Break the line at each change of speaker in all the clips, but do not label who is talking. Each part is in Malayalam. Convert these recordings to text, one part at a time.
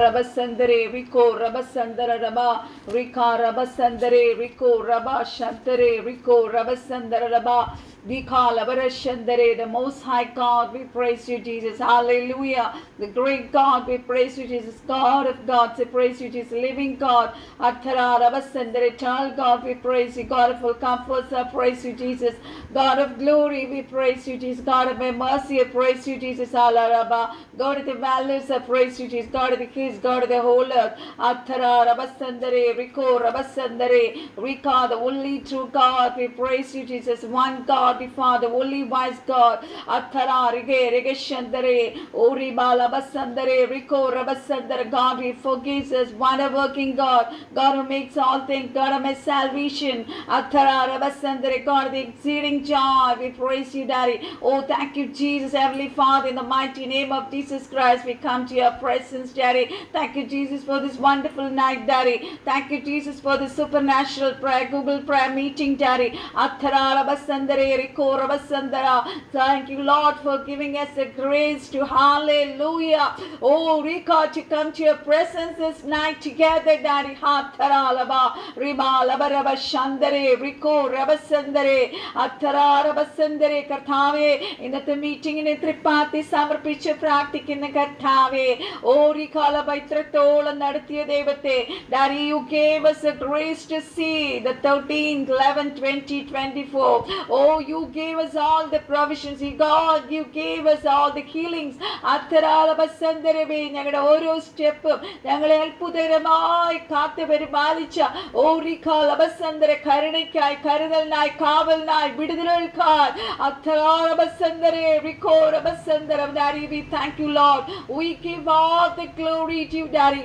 Rabasandare, Rico, Rabasandara Raba, Rika, Rabasandare, Rico, Rabba, Shantare, Rico, Rabasandara Raba, Dika, Labarashandare, the Most High God, we praise you, Jesus. Hallelujah. The great God, we praise you, Jesus. God of gods, we praise you, Jesus. Living God, Athara, Rabasandare, eternal God, we praise you. God of all comforts, I praise you, Jesus. God of glory, we praise you, Jesus. God of mercy, I praise you, Jesus. Allah Rabba. God of the valleys, I praise you, Jesus. God of the keys, God of the whole earth. Athara, Rabasandare, Rico, Rabasandare, Rika, the only true God, we praise you, Jesus. One God, the Father, only wise God. Athara, Rige, Rigeshandare, Uriba, Rabasandare, Rico, Rabasandare, God, we forgives us. Wonder working God, God who makes all things, God of my salvation. Athara, Rabasandare, God of the exceeding joy, we praise you, Daddy. Oh, thank you, Jesus, Heavenly Father, in the mighty name of Jesus Christ, we come to your presence, Daddy. Thank you, Jesus, for this wonderful night, Daddy. Thank you, Jesus, for this supernatural prayer, Google prayer meeting, Daddy. Athara, Rabasandare, Rico, Rabasandara. Thank you, Lord, for giving us the grace to, hallelujah. Oh, Rika, to come to your presence this night together, Daddy. Athara, Laba, Riba, Laba, Rabashandare, Rico, Rabasandare, Athara, Rabasandare, Karthave, in the meeting in Tripati, Samarpicha, പ്രാർത്ഥിക്കുന്ന കർത്താവേ, ഓരിക്കാല പൈത്രത്തോളം നടത്തിയ ദൈവത്തെ, Daddy, you gave us a grace to see the 13th, 11th, 20, 24. Oh, you gave us all the provisions. God, you gave us all the healings. അത്തരാല ബസന്തരവേ, ഞങ്ങളുടെ ഓരോ സ്റ്റെപ്പും ഞങ്ങളെ അത്ഭുതകരമായി കാത്തു പരിപാലിച്ച ഓരിക്കാല ബസന്തര കരുണയ്ക്കായി, കരുതലിനായി, കാവലിനായി, വിടുതലുകൾക്കായി അത്തരാല ബസന്തരേ, റിക്കോര ബസന്തരം. Daddy, we thank you, Lord. We give all the glory to you, Daddy.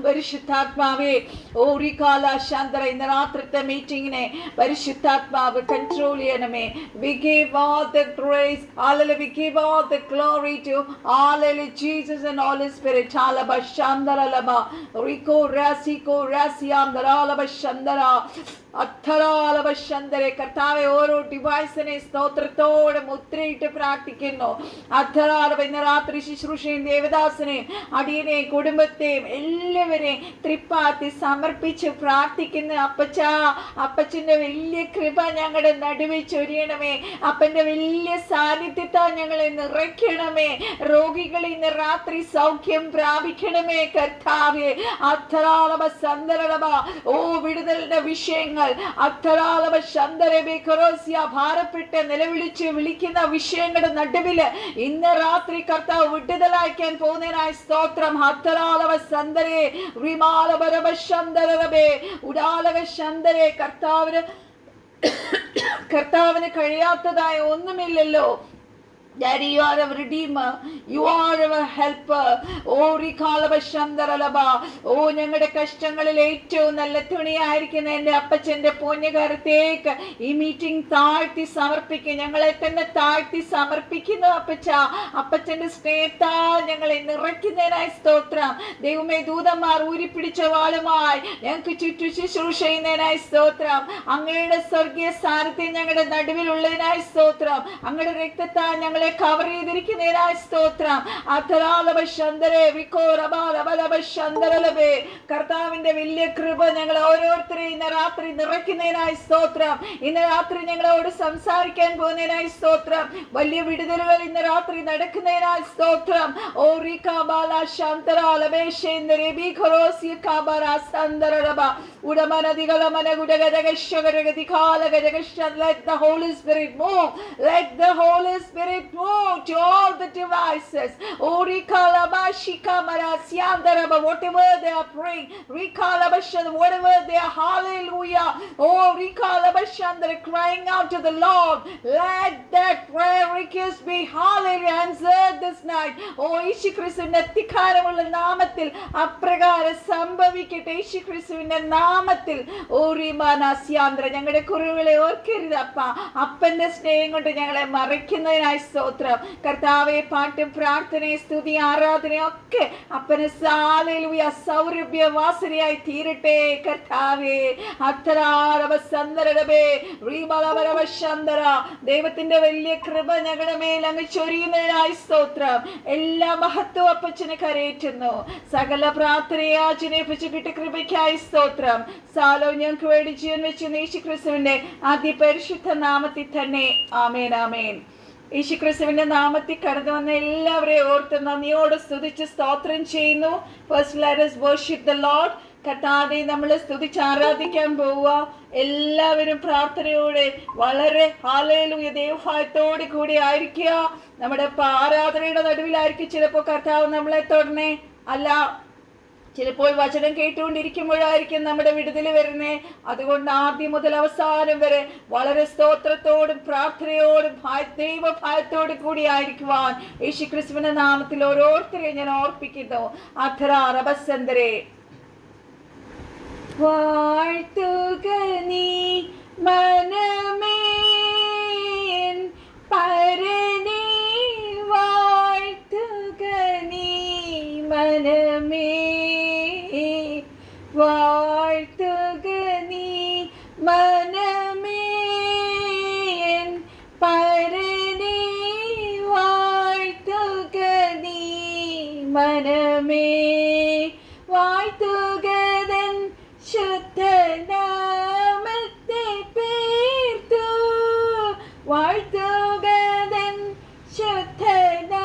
പരിശുദ്ധാത്മാവേ, ഓരിക്കാല ശാന്തര, ഇന്ന് രാത്രിത്തെ മീറ്റിങ്ങിനെ പരിശുദ്ധാത്മാവ് കൺട്രോൾ ചെയ്യണമേ. We give all the grace, hallelujah, we give all the glory to, hallelujah, Jesus and Holy Spirit. Halaba shandara laba, riko rasiko rasiam daralaba shandara, അത്തരാലവ ശന്തരെ. കർത്താവെ, ഓരോ ഡിവൈസിനെ സ്തോത്രത്തോടെ മുദ്രയിട്ട് പ്രാർത്ഥിക്കുന്നു. അത്തരാലവ, ഇന്ന് രാത്രി ശുശ്രൂഷയും ദേവദാസനെയും അടിയനെയും കുടുംബത്തെയും എല്ലാവരെയും തൃപ്പാത്തി സമർപ്പിച്ച് പ്രാർത്ഥിക്കുന്ന അപ്പച്ച, അപ്പച്ചൻ്റെ വലിയ കൃപ ഞങ്ങളുടെ നടുവിൽ ചൊരിയണമേ. അപ്പൻ്റെ വലിയ സാന്നിധ്യത്താൽ ഞങ്ങളെ നിറയ്ക്കണമേ. രോഗികൾ ഇന്ന് രാത്രി സൗഖ്യം പ്രാപിക്കണമേ കർത്താവെ. അത്തരാലവ സന്ദരവ, ഓ വിടുതലിന്റെ വിഷയങ്ങൾ അത്തരാലവ ശന്തരവേ കറോസിയ, ഭാരപ്പെട്ട് നിലവിളിച്ച് വിളിക്കുന്ന വിഷയങ്ങളുടെ നടുവില് ഇന്ന് രാത്രി കർത്താവ് വിടുതലാക്കാൻ പോകുന്നതിനായി സ്തോത്രം. അത്തരാലവ സന്ദരേ, റിമാലവരവ ശന്തരവേ, ഉടാലവ ശന്തരേ. കർത്താവിന് കഴിയാത്തതായ ഒന്നുമില്ലല്ലോ. Daddy, you are our redeemer. You are our helper. Oh, Rikalaba Shandaralaba. Oh, ഞങ്ങളുടെ കഷ്ടങ്ങളിൽ ഏറ്റവും നല്ല തുണിയായിരിക്കുന്ന എൻ്റെ അപ്പച്ചൻ്റെ പൊന്നുകരത്തേക്ക് ഈ മീറ്റിംഗ് താഴ്ത്തി സമർപ്പിക്കും. ഞങ്ങളെ തന്നെ താഴ്ത്തി സമർപ്പിക്കുന്നു അപ്പച്ച. അപ്പച്ചൻ്റെ സ്നേഹത്താൽ ഞങ്ങളെ നിറയ്ക്കുന്നതിനായി സ്തോത്രം. ദൈവമേ, ദൂതന്മാർ ഊരിപ്പിടിച്ച വാളുമായി ഞങ്ങൾക്ക് ചുറ്റും ശുശ്രൂഷ ചെയ്യുന്നതിനായി സ്തോത്രം. അങ്ങയുടെ സ്വർഗീയ സാന്നിധ്യം ഞങ്ങളുടെ നടുവിലുള്ളതിനായി സ്തോത്രം. അങ്ങയുടെ രക്തത്താൽ ഞങ്ങളെ കവർ ചെയ്തിരിക്കുന്നതിനായി സ്തോത്രം. അത്തരാലവ ശന്തരേ, വിക്കോ റബാലവലവ ശന്തരലവേ. കർത്താവിന്റെ വലിയ കൃപ ഞങ്ങൾ ഓരോരുത്തരെയും ഇന്ന് രാത്രി നിറയ്ക്കുന്നതിനായി സ്തോത്രം. ഇന്ന് രാത്രി ഞങ്ങളോട് സംസാരിക്കാൻ പോകുന്നതിനായി സ്തോത്രം. വലിയ വിടുതലുകൾ ഇന്ന് രാത്രി നടക്കുന്നതിനായി സ്തോത്രം. ഓ റികാബാല ശാന്തരാലവേശേന്ദ്രേ ബിഖറോസി cabaret സന്ദരബ ഉടമനദികളമന ഗുഡഗദഗശഗരഗതികാലഗദഗശ. Let the Holy Spirit move. Let the Holy Spirit move to all the devices. Oh, whatever they are praying, whatever they are, hallelujah. Oh, they're crying out to the Lord. Let that prayer request be, hallelujah, answered this night. Oh, യേശു ക്രിസ്തുവിന്റെ അധികാരമുള്ള നാമത്തിൽ അപ്രകാരം സംഭവിക്കട്ടെ. യേശു ക്രിസ്തുവിന്റെ നാമത്തിൽ. ഓരിമാനാസ്യാന്തര, ഞങ്ങളുടെ കുറവുകളെ ഓർക്കരുത് അപ്പ. അപ്പന്റെ സ്നേഹം കൊണ്ട് ഞങ്ങളെ മറയ്ക്കുന്നതിനായി സ്തോത്രം. കർത്താവെ, പാട്ടും പ്രാർത്ഥനയും സ്തുതി ആരാധനയോ ഒക്കെ അപ്പനെ ഹല്ലേലൂയ സൗരഭ്യവാസനയായി തീരട്ടെ കർത്താവേ. ദൈവത്തിന്റെ വലിയ കൃപ ഞങ്ങളുടെ മേൽ അങ്ങ് ചൊരിയുന്നതിനായി സ്തോത്രം. എല്ലാ മഹത്വം അപ്പച്ചനെ കരയേറ്റുന്നു. സകല പ്രാർത്ഥനയാചനയിപ്പിച്ച് കിട്ടിയ കൃപയ്ക്കായി സ്തോത്രം. സാലോ ഞങ്ങൾക്ക് വേണ്ടി ജീവൻ വെച്ച് യേശുക്രിസ്തുവിന്റെ അതിപരിശുദ്ധ നാമത്തിൽ തന്നെ ആമേൻ ആമേൻ. യേശുക്രിസ്തുവിന്റെ നാമത്തിൽ കടന്നു വന്ന എല്ലാവരെയും ഓർത്ത് നന്ദിയോട് സ്തുതിച്ച് സ്തോത്രം ചെയ്യുന്നു. First let us worship the Lord. കർത്താവിനെ നമ്മൾ സ്തുതിച്ച് ആരാധിക്കാൻ പോവുക. എല്ലാവരും പ്രാർത്ഥനയോടെ വളരെ ഹല്ലേലൂയ ദൈവഭയത്തോടെ കൂടി ആയിരിക്കുക. നമ്മുടെ ആരാധനയുടെ നടുവിലായിരിക്കും ചിലപ്പോൾ കർത്താവ് നമ്മളെ തൊടണേ, അല്ല ചിലപ്പോൾ വചനം കേട്ടുകൊണ്ടിരിക്കുമ്പോഴായിരിക്കും നമ്മുടെ വിടുതൽ വരുന്നേ. അതുകൊണ്ട് ആദ്യം മുതൽ അവസാനം വരെ വളരെ സ്തോത്രത്തോടും പ്രാർത്ഥനയോടും ദൈവഭയത്തോടും കൂടി ആയിരിക്കുവാൻ യേശുക്രിസ്തുവിന്റെ നാമത്തിൽ ഓരോരുത്തരെയും ഞാൻ ഓർപ്പിക്കുന്നു. അധരാറബസന്തരെ വാഴ്ത്തുക നീ മനമേ പരനെ, വാഴ്ത്തുക നീ മനമേ, വാഴ്ത്തുക നീ മനമേ പരനെ, വാഴ്ത്തുക നീ മനമേ, വാഴ്ത്തുകതൻ ശുദ്ധനാമത്തെ പേർത്തു, വാഴ്ത്തുകതൻ ശുദ്ധനാമത്തെ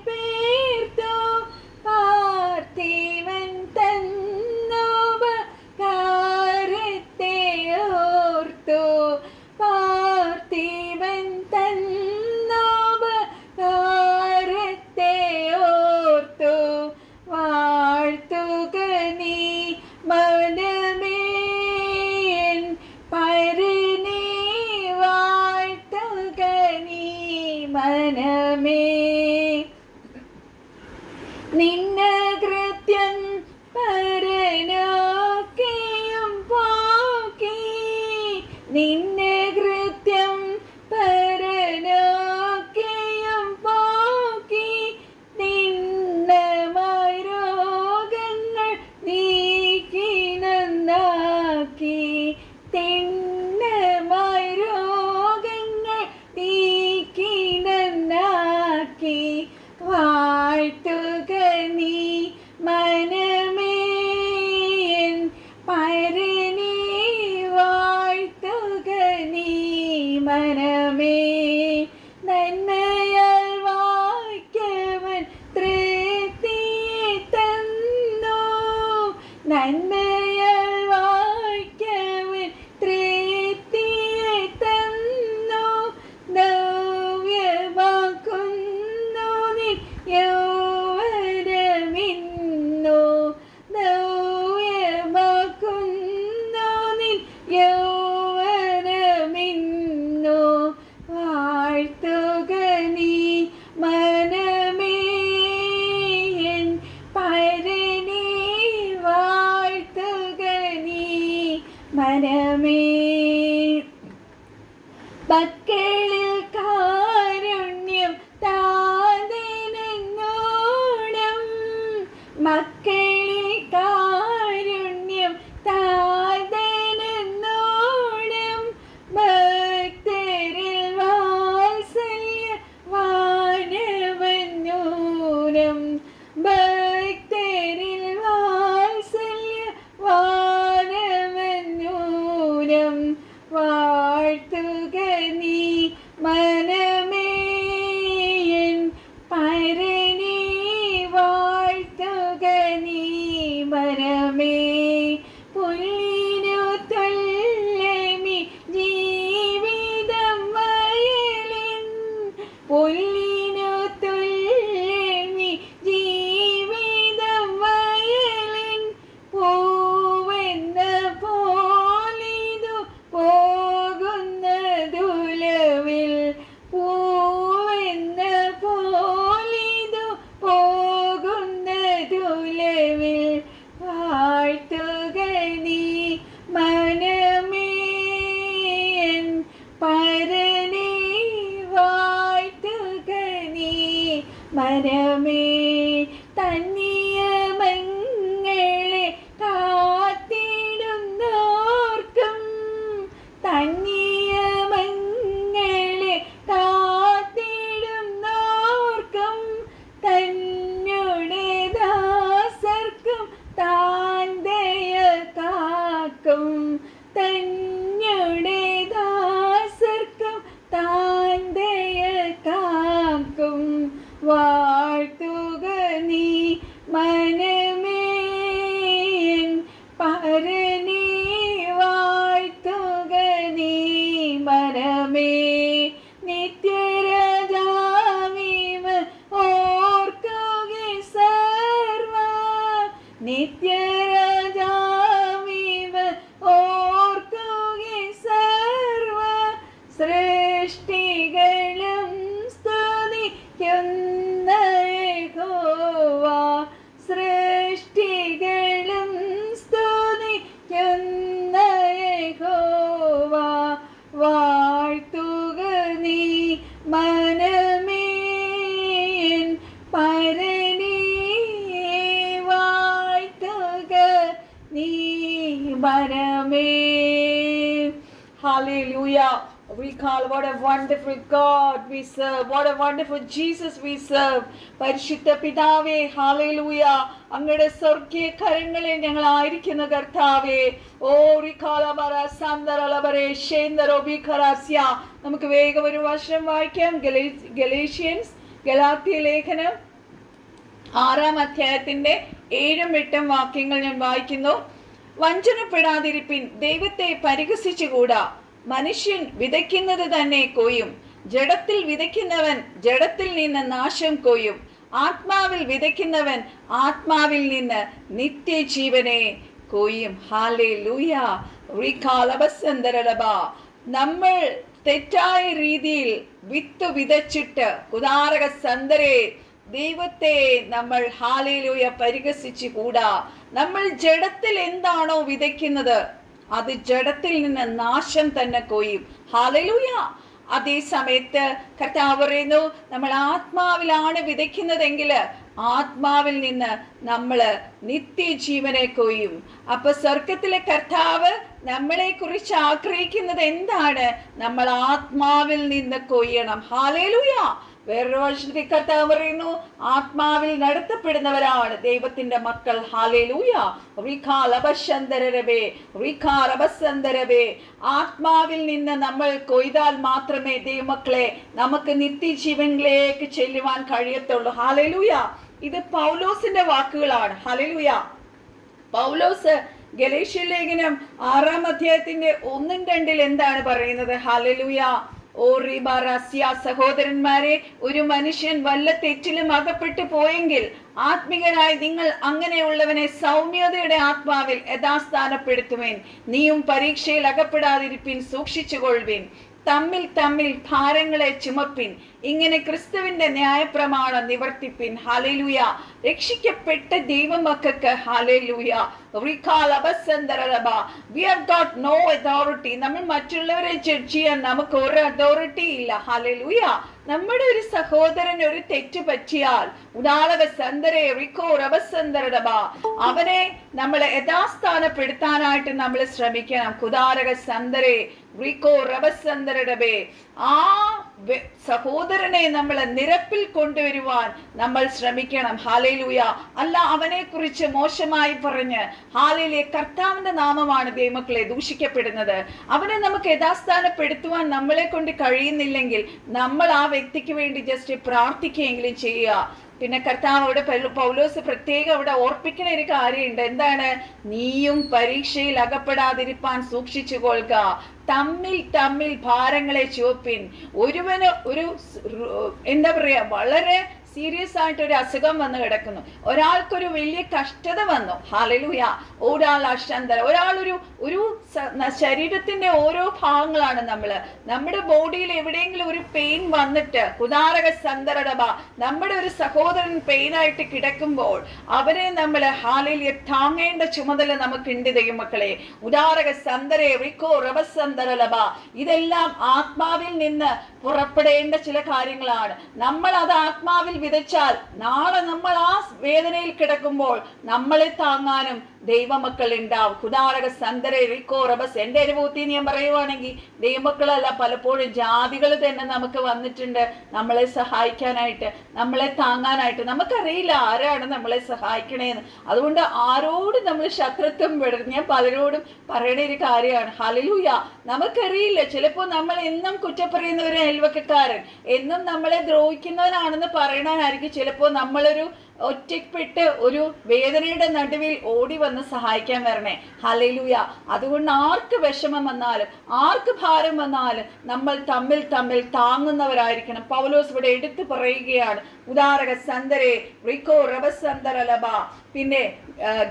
പേർത്തു, പാർത്ഥിവൻ തന്നോപകാരത്തെ ഓർത്തു, പാർത്ഥിവൻ തന്നോപകാരത്തെ ഓർത്തു, വാഴ്ത്തുക നീ മനമേ പരനെ, വാഴ്ത്തുക നീ മനമേ. നിന്ന കൃത്യം പരനൊക്കെയും പോക്കി, നിന്ന കൃത്യം പരനൊക്കെയും പോക്കി, നിന്നമായി രോഗങ്ങൾ നീക്കി നന്നാക്കി, തിന്നമായി രോഗങ്ങൾ നീക്കി നന്നാക്കി, വാഴ്ത്തുക നീ മനമേ പരനെ, വാഴ്ത്തുക നീ മനമേ. നന്മയാൽ വാഴ്ക്കവൻ തൃപ്തിയെ തന്നു, നന്മയാൽ വാഴ്ക്കവൻ തൃപ്തിയെ തന്നു, നവ്യമാക്കുന്നു നിൻ യൗവനമിന്നു, നവ്യമാക്കുന്നു നിൻ യൗവനമിന്നു, വാഴ്ത്തുക നീ മനമേ പരനെ, വാഴ്ത്തുക നീ മനമേ. മക്കളിൽ കാരുണ്യം താതനെന്നോണം, മക്കളിൽ കാരുണ്യം താതനെന്നോണം, ഭക്തരിൽ വാത്സല്യ വാനവൻ നൂനം, ഭക്തരിൽ വാത്സല്യ വാനവൻ നൂനം, വാഴ്ത്തുക നീ മനമേ പരനെ, വാഴ്ത്തുക നീ മനമേ. പുല്ലിനു തുല്യമി ജീവിതം വയലിൻ, പുല്ലിനു തുല്യമി ജീവിതം തന്നിയമങ്ങളെ കാത്തിടുന്നോർക്കും തന്നിയമങ്ങളെ കാത്തിടുന്നോർക്കും തന്നുടെ ദാസർക്കും താൻ ദയ കാക്കും തന്നുടെ ദാസർക്കും താൻ ദയ കാക്കും വാഴ്ത്തുക നീ മനമേ പരനേ വാഴ്ത്തുക നീ മനമേ നിത്യരാജാവീവ ഓർക്കുക സർവ നിത്യരാജാവീവ ഓർക്കുക സർവ സൃഷ്ടികളും സ്തുതിക്കുന്ന യഹോവ സൃഷ്ടികളും സ്തുതിക്കുന്ന യഹോവ വാഴ്ത്തുക നീ മനമേ പരനേ വാഴ്ത്തുക നീ മനമേ. Hallelujah. We call what a wonderful God we serve. What a wonderful Jesus we serve. പരിശുദ്ധ പിതാവേ, ഹാലേലൂയ, അങ്ങയുടെ സ്വർഗീയ കരങ്ങളിൽ ഞങ്ങൾ ആയിരിക്കുന്ന കർത്താവേ. ഓ നമുക്ക് വേഗം ഒരു വചനം വായിക്കാം. ഗലേഷ്യൻസ് ഗലാത്യ ലേഖനം 6-ാം അധ്യായത്തിന്റെ 7-ഉം 8-ഉം വാക്യങ്ങൾ ഞാൻ വായിക്കുന്നു. വഞ്ചനപ്പെടാതിരിപ്പിൻ, ദൈവത്തെ പരിഹസിച്ചുകൂടാ. മനുഷ്യൻ വിതയ്ക്കുന്നത് തന്നെ കൊയ്യും. ജഡത്തിൽ വിതയ്ക്കുന്നവൻ ജഡത്തിൽ നിന്ന് നാശം കൊയ്യും. ആത്മാവിൽ വിതയ്ക്കുന്നവൻ ആത്മാവിൽ നിന്ന് നിത്യജീവനെ കൊയ്യും. ഹല്ലേലൂയ. നമ്മൾ തെറ്റായ രീതിയിൽ വിത്ത് വിതച്ചിട്ട് കുദാരക സന്തരെ ദൈവത്തെ നമ്മൾ ഹല്ലേലൂയ പരിഹസിച്ചു കൂടാ. നമ്മൾ ജഡത്തിൽ എന്താണോ വിതയ്ക്കുന്നത് അത് ജഡത്തിൽ നിന്ന് നാശം തന്നെ കൊയ്യും. ഹല്ലേലൂയ. അതേ സമയത്ത് കർത്താവ് പറയുന്നു, നമ്മൾ ആത്മാവിലാണ് വിതയ്ക്കുന്നതെങ്കിൽ ആത്മാവിൽ നിന്ന് നമ്മൾ നിത്യജീവനെ കൊയ്യും. അപ്പൊ സ്വർഗത്തിലെ കർത്താവ് നമ്മളെ കുറിച്ച് ആഗ്രഹിക്കുന്നത് എന്താണ്? നമ്മൾ ആത്മാവിൽ നിന്ന് കൊയ്യണം. ഹല്ലേലൂയ. വേറൊരു വർഷത്തിൽ കർത്താവ് പറയുന്നു, ആത്മാവിൽ നടത്തപ്പെടുന്നവരാണ് ദൈവത്തിന്റെ മക്കൾ. ഹല്ലേലൂയ. ആത്മാവിൽ നിന്ന് നമ്മൾ കൊയ്താൽ മാത്രമേ ദൈവമക്കളെ നമുക്ക് നിത്യജീവനിലേക്ക് ചെല്ലുവാൻ കഴിയത്തുള്ളൂ. ഹല്ലേലൂയ. ഇത് പൗലോസിന്റെ വാക്കുകളാണ്. ഹല്ലേലൂയ. പൗലോസ് ഗലേഷ്യ ലേഖനം 6-ാം അധ്യായത്തിന്റെ 1-2 എന്താണ് പറയുന്നത്? ഹല്ലേലൂയ. ഓ റിബാറാസ്യ, സഹോദരന്മാരെ, ഒരു മനുഷ്യൻ വല്ല തെറ്റിലും അകപ്പെട്ടു പോയെങ്കിൽ ആത്മികരായി നിങ്ങൾ അങ്ങനെയുള്ളവനെ സൗമ്യതയുടെ ആത്മാവിൽ യഥാസ്ഥാനപ്പെടുത്തുവേൻ. നീയും പരീക്ഷയിൽ അകപ്പെടാതിരിപ്പിൻ, സൂക്ഷിച്ചുകൊള്ളുവിൻ. തമ്മിൽ തമ്മിൽ ഭാരങ്ങളെ ചുമപ്പിൻ. ഇങ്ങനെ ക്രിസ്തുവിന്റെ ന്യായപ്രമാണം നിവർത്തിപ്പിൻ. ഹല്ലേലൂയ. രക്ഷിക്കപ്പെട്ട ദൈവമക്കൾക്ക് hallelujah. We have got no authority. നമ്മൾ മറ്റുള്ളവരെ ജഡ്ജ് ചെയ്യാൻ നമുക്ക് ഒരു അതോറിറ്റി ഇല്ല. ഹല്ലേലൂയ. നമ്മുടെ ഒരു സഹോദരൻ ഒരു തെറ്റ് പറ്റിയാൽ അവനെ നമ്മളെ യഥാസ്ഥാനപ്പെടുത്താനായിട്ട് നമ്മൾ ശ്രമിക്കണം. കുദാരക സന്ദരെ ആ സഹോദരനെ നമ്മൾ നിരപ്പിൽ കൊണ്ടുവരുവാൻ നമ്മൾ ശ്രമിക്കണം. ഹല്ലേലൂയ. അല്ല അവനെ കുറിച്ച് മോശമായി പറഞ്ഞ് ഹല്ലേലൂയ, കർത്താവിന്റെ നാമമാണ് ദൈവമക്കളെ ദൂഷിക്കപ്പെടുന്നത്. അവനെ നമുക്ക് യഥാസ്ഥാനപ്പെടുത്തുവാൻ നമ്മളെ കൊണ്ട് കഴിയുന്നില്ലെങ്കിൽ നമ്മൾ ആ വ്യക്തിക്ക് വേണ്ടി ജസ്റ്റ് പ്രാർത്ഥിക്കുകയെങ്കിലും ചെയ്യുക. പിന്നെ കർത്താവോട് പൗലോസ് പ്രത്യേകം അവിടെ ഓർപ്പിക്കുന്ന ഒരു കാര്യമുണ്ട്. എന്താണ്? നീയും പരീക്ഷയിൽ അകപ്പെടാതിരിപ്പാൻ സൂക്ഷിച്ചു കൊള്ളുക. തമ്മിൽ തമ്മിൽ ഭാരങ്ങളെ ചുവപ്പിൻ. ഒരുവന് ഒരു എന്താ പറയാ, വളരെ സീരിയസ് ആയിട്ട് ഒരു അസുഖം വന്ന് കിടക്കുന്നു. ഒരാൾക്കൊരു വലിയ കഷ്ടത വന്നു. ഹല്ലേലൂയ. ഒരാൾ അശാന്തര, ഒരു ശരീരത്തിന്റെ ഓരോ ഭാഗങ്ങളാണ് നമ്മുടെ ബോഡിയിൽ എവിടെയെങ്കിലും ഒരു പെയിൻ വന്നിട്ട് കുദാരക സന്ദരടബ നമ്മുടെ ഒരു സഹോദരൻ പെയിനായിട്ട് കിടക്കുമ്പോൾ അവരെ നമ്മൾ ഹല്ലേലൂയ താങ്ങേണ്ട ചുമതല നമുക്കുണ്ട് ദൈവമക്കളെ. ഉദാരക സന്ദരേ റിക്കോ റബസന്ദരലബ. ഇതെല്ലാം ആത്മാവിൽ നിന്ന് പുറപ്പെടേണ്ട ചില കാര്യങ്ങളാണ്. നമ്മൾ അത് ആത്മാവിൽ വിതച്ചാൽ നാളെ നമ്മൾ ആ വേദനയിൽ കിടക്കുമ്പോൾ നമ്മളെ താങ്ങാനും ദൈവമക്കൾ ഉണ്ടാവും. കുദാരക സന്തരെ റിക്കോ റബസ്. എൻ്റെ അനുഭവത്തിൽ ഞാൻ പറയുവാണെങ്കിൽ ദൈവമക്കളല്ല, പലപ്പോഴും ജാതികൾ തന്നെ നമുക്ക് വന്നിട്ടുണ്ട് നമ്മളെ സഹായിക്കാനായിട്ട്, നമ്മളെ താങ്ങാനായിട്ട്. നമുക്കറിയില്ല ആരാണ് നമ്മളെ സഹായിക്കണേന്ന്. അതുകൊണ്ട് ആരോടും നമ്മൾ ശത്രുത്വം വിടരുത്. ഞാൻ പലരോടും പറയണ ഒരു കാര്യമാണ്. ഹല്ലേലൂയ. നമുക്കറിയില്ല, ചിലപ്പോൾ നമ്മൾ എന്നും കുറ്റപ്പറയുന്ന ഒരു അയൽവക്കക്കാരൻ, എന്നും നമ്മളെ ദ്രോഹിക്കുന്നവനാണെന്ന് പറയണായിരിക്കും ചിലപ്പോൾ നമ്മളൊരു ഒറ്റപ്പെട്ട് ഒരു വേദനയുടെ നടുവിൽ ഓടി വന്ന് സഹായിക്കാൻ വരണേ. ഹല്ലേലൂയ. അതുകൊണ്ട് ആർക്ക് വിഷമം വന്നാലും ആർക്ക് ഭാരം വന്നാലും നമ്മൾ തമ്മിൽ തമ്മിൽ താങ്ങുന്നവരായിരിക്കണം. പൗലോസ് ഇവിടെ എടുത്തു പറയുകയാണ്, ഉദാരക സന്തരെ റിക്കോ റബസന്തര ലബ. പിന്നെ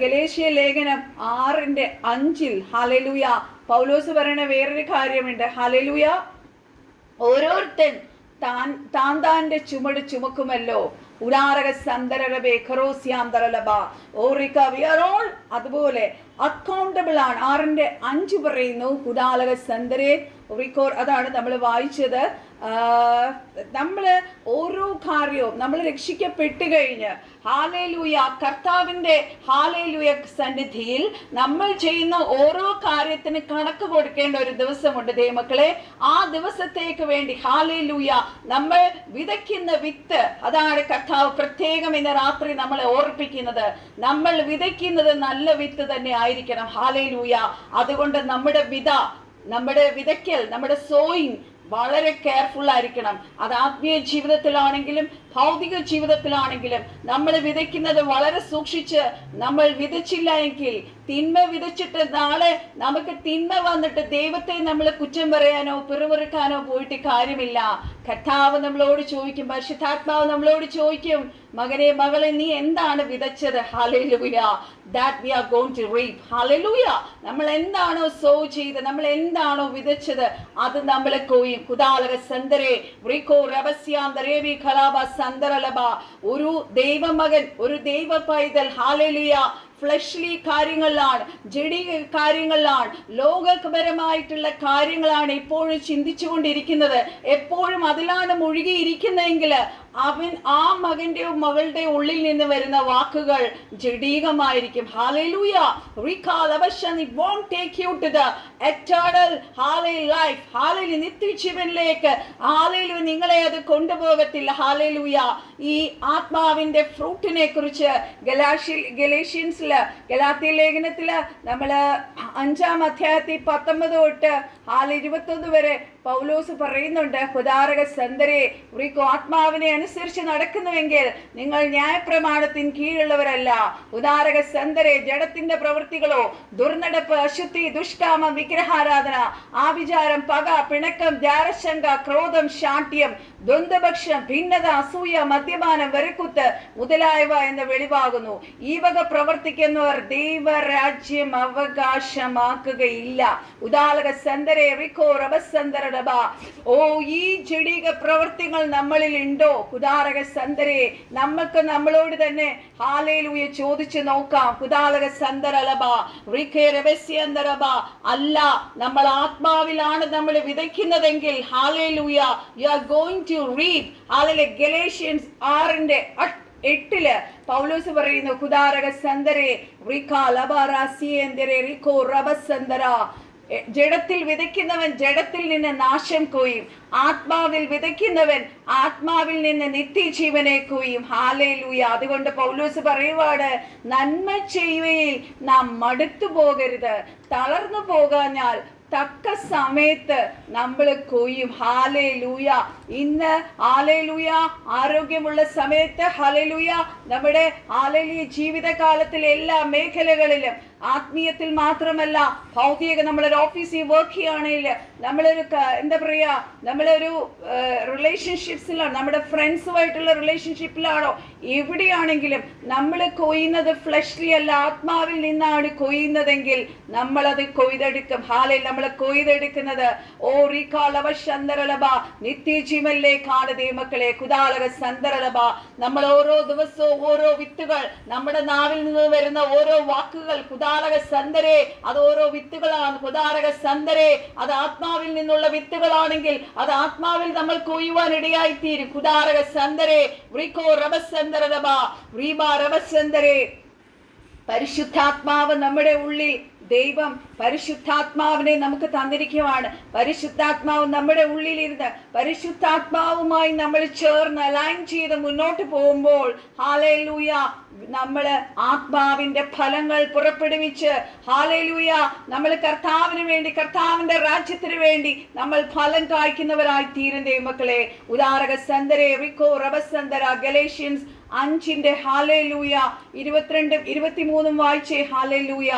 ഗലേഷ്യ ലേഖനം 6:5 ഹല്ലേലൂയ പൗലോസ് പറയണ വേറൊരു കാര്യമുണ്ട്. ഹല്ലേലൂയ. ഓരോരുത്തൻ താൻ്റെ ചുമട് ചുമക്കുമല്ലോ. ഉദാരക സന്തരബേ ഖറോസ്യാന്തരലബ ഓറിക. വി ആർ ഓൾ അതുപോലെ അക്കൗണ്ടബിൾ ആണ്. 6:5 പറയുന്നു ഉദാരക സന്തരെ റിക്കോർ. അതാണ് നമ്മൾ വായിച്ചത്. നമ്മൾ ഓരോ കാര്യവും നമ്മൾ രക്ഷിക്കപ്പെട്ട് കഴിഞ്ഞ് ഹാലേലൂയ കർത്താവിൻ്റെ ഹാലേലൂയ സന്നിധിയിൽ നമ്മൾ ചെയ്യുന്ന ഓരോ കാര്യത്തിന് കണക്ക് കൊടുക്കേണ്ട ഒരു ദിവസമുണ്ട് ദൈവമക്കളെ. ആ ദിവസത്തേക്ക് വേണ്ടി ഹാലേലൂയ നമ്മൾ വിതയ്ക്കുന്ന വിത്ത്, അതാണ് കർത്താവ് പ്രത്യേകം ഇന്ന് രാത്രി നമ്മളെ ഓർപ്പിക്കുന്നത്. നമ്മൾ വിതയ്ക്കുന്നത് നല്ല വിത്ത് തന്നെ ആയിരിക്കണം. ഹാലേലൂയ. അതുകൊണ്ട് നമ്മുടെ വിതയ്ക്കൽ, നമ്മുടെ സോയിങ് വളരെ കെയർഫുൾ ആയിരിക്കണം. അത് ആത്മീയ ജീവിതത്തിലാണെങ്കിലും ഭൗതിക ജീവിതത്തിലാണെങ്കിലും നമ്മൾ വിതയ്ക്കുന്നത് വളരെ സൂക്ഷിച്ച് നമ്മൾ വിതച്ചില്ല എങ്കിൽ, തിന്മ വിതച്ചിട്ട് നാളെ നമുക്ക് തിന്മ വന്നിട്ട് ദൈവത്തെ നമ്മൾ കുറ്റം പറയാനോ പിറുപിറുക്കാനോ പോയിട്ട് കാര്യമില്ല. കർത്താവ് നമ്മളോട് ചോദിക്കും, പരിശുദ്ധാത്മാവ് നമ്മളോട് ചോദിക്കും, മകനെ മകളെ നീ എന്താണ് വിതച്ചത്? Hallelujah. that we are going to reap. Hallelujah. നമ്മൾ എന്താണോ സോ ചെയ്ത്, നമ്മൾ എന്താണോ വിതച്ചത് അത് നമ്മൾ കൊയ്യും. കുദാലക സന്തരെ റിക്കോ റബസ്യാന്തരേവി ഖലാബ സന്തരലബ. ഒരു ദൈവമകൻ, ഒരു ദൈവ പൈതൽ ഹാലേലൂയ ഫ്ലഷ്ലി കാര്യങ്ങളിലാണ്, ജഡിക കാര്യങ്ങളിലാണ്, ലോകപരമായിട്ടുള്ള കാര്യങ്ങളാണ് എപ്പോഴും ചിന്തിച്ചു കൊണ്ടിരിക്കുന്നത്, എപ്പോഴും അതിലാണ് മുഴുകിയിരിക്കുന്നതെങ്കിൽ അവൻ ആ മകന്റെയോ മകളുടെയോ ഉള്ളിൽ നിന്ന് വരുന്ന വാക്കുകൾ ജഡീകമായിരിക്കും. Hallelujah. Recall aversion, it won't take you to the eternal hallelujah life. Hallelujah നിത്യജീവനിലേക്ക് ഹല്ലേലൂയ നിങ്ങളെ അത് കൊണ്ടുപോകത്തില്ല. ഹല്ലേലൂയ. ഈ ആത്മാവിന്റെ ഫ്രൂട്ടിനെ കുറിച്ച് ഗലാത്യൻസില് ഗലാത്യ ലേഖനത്തില് നമ്മള് 5-ാം അധ്യായത്തിൽ 19 തൊട്ട് 21 വരെ പൗലോസ് പറയുന്നുണ്ട്, ഹുദാരക സന്തരെ റിക്കോ. ആത്മാവിനെ അനുസരിച്ച് നടക്കുന്നുവെങ്കിൽ നിങ്ങൾ ന്യായപ്രമാണത്തിന് കീഴുള്ളവരല്ല. ഉദാരക സന്തരെ ജഡത്തിന്റെ പ്രവൃത്തികളോ ദുർനടപ്പ്, അശുദ്ധി, ദുഷ്കാമം, വിഗ്രഹാരാധന, ആഭിചാരം, പക, പിണക്കം, ജാരശങ്ക, ക്രോധം, ശാഠ്യം, ദ്വന്ദ്വപക്ഷം, ഭിന്നത, അസൂയ, മദ്യപാനം, വെറുക്കുത്ത് മുതലായവ എന്ന് വെളിവാകുന്നു. ഈ വക പ്രവർത്തിക്കുന്നവർ ദൈവരാജ്യം അവകാശമാക്കുകയില്ല. ഉദാരക സന്തരെ റിക്കോ റബസന്തര. ഓ, ഈ ജഡിക പ്രവർത്തികൾ നമ്മളിൽ ഉണ്ടോ? കുദാരക സന്തരെ നമുക്ക് നമ്മളോട് തന്നെ ഹാലേലൂയ ചോദിച്ചു നോക്കാം. കുദാലക സന്തരലബ റിക്കേ റബസ്യന്തരബ. അല്ല, നമ്മൾ ആത്മാവിലാണ് നമ്മൾ വിതയ്ക്കുന്നതെങ്കിൽ hallelujah you are going to reap. Hallelujah. Galatians 6:8 Paulose പറയുന്നു, കുദാരക സന്തരെ റിക്കാ ലബറാസിയന്തരെ റിക്കോ റബസന്തര. ജഡത്തിൽ വിതയ്ക്കുന്നവൻ ജഡത്തിൽ നിന്ന് നാശം കൊയ്യും, ആത്മാവിൽ വിതയ്ക്കുന്നവൻ ആത്മാവിൽ നിന്ന് നിത്യജീവനെ കൊയ്യും. ഹാലേലൂയ. അതുകൊണ്ട് പൗലോസ് പറയുവാണ്, നന്മ ചെയ്യുകയിൽ നാം മടുത്തു പോകരുത്. തളർന്നു പോകാഞ്ഞാൽ തക്ക സമയത്ത് നമ്മൾ കൊയ്യും. ഹാലേലൂയ. ഇന്ന് ഹാലേലൂയ ആരോഗ്യമുള്ള സമയത്ത് ഹാലേലൂയ നമ്മുടെ ഹാലേലൂയ ജീവിതകാലത്തിൽ എല്ലാ മേഖലകളിലും, ആത്മീയത്തിൽ മാത്രമല്ല ഭൗതിക, നമ്മളൊരു ഓഫീസിൽ വർക്ക് ചെയ്യുകയാണെങ്കിൽ, നമ്മളൊരു എന്താ പറയുക, നമ്മളൊരു റിലേഷൻഷിപ്സിലാണ്, നമ്മുടെ ഫ്രണ്ട്സുമായിട്ടുള്ള റിലേഷൻഷിപ്പിലാണോ, എവിടെയാണെങ്കിലും നമ്മൾ കൊയ്യുന്നത് ഫ്ലഷ്ലി അല്ല, ആത്മാവിൽ നിന്നാണ് കൊയ്യുന്നതെങ്കിൽ നമ്മളത് കൊയ്തെടുക്കും. ഹാലേ. നമ്മൾ കൊയ്തെടുക്കുന്നത് ഓ റീകാലവ സന്തരലബ നിത്യജീവനിലേക്കാണ് ദൈവമക്കളെ. കുദാലക സന്തരലബ. നമ്മൾ ഓരോ ദിവസവും ഓരോ വിത്തുകൾ, നമ്മുടെ നാവിൽ നിന്ന് വരുന്ന ഓരോ വാക്കുകൾ കുദാ കുദാരക സന്തരെ അത് ഓരോ വിത്തുകളാണ്. കുദാരക സന്തരെ അത് ആത്മാവിൽ നിന്നുള്ള വിത്തുകളാണെങ്കിൽ അത് ആത്മാവിൽ നമ്മൾ കൊയ്യുവാൻ ഇടയായിത്തീരും. കുദാരക സന്തരെ റിക്കോ റബസന്തരബ റീബ റബസന്തരെ. പരിശുദ്ധാത്മാവ് നമ്മുടെ ഉള്ളിൽ, ദൈവം പരിശുദ്ധാത്മാവിനെ നമുക്ക് തന്നിരിക്കുവാണ്. പരിശുദ്ധാത്മാവ് നമ്മുടെ ഉള്ളിലിരുന്ന് പരിശുദ്ധാത്മാവുമായി നമ്മൾ ചേർന്ന് അലൈൻ ചെയ്ത് മുന്നോട്ട് പോകുമ്പോൾ ഹല്ലേലൂയ നമ്മൾ ആത്മാവിന്റെ ഫലങ്ങൾ പുറപ്പെടുവിച്ച് ഹല്ലേലൂയ നമ്മൾ കർത്താവിന് വേണ്ടി, കർത്താവിന്റെ രാജ്യത്തിന് വേണ്ടി നമ്മൾ ഫലം കായ്ക്കുന്നവരായി തീരും ദൈവമക്കളെ. ഉദാരക സന്തരെ റിക്കോ റബസന്തര. ഗലേഷ്യൻസ് 5 ഹല്ലേലൂയ 22 23 വായിച്ചേ. ഹല്ലേലൂയ.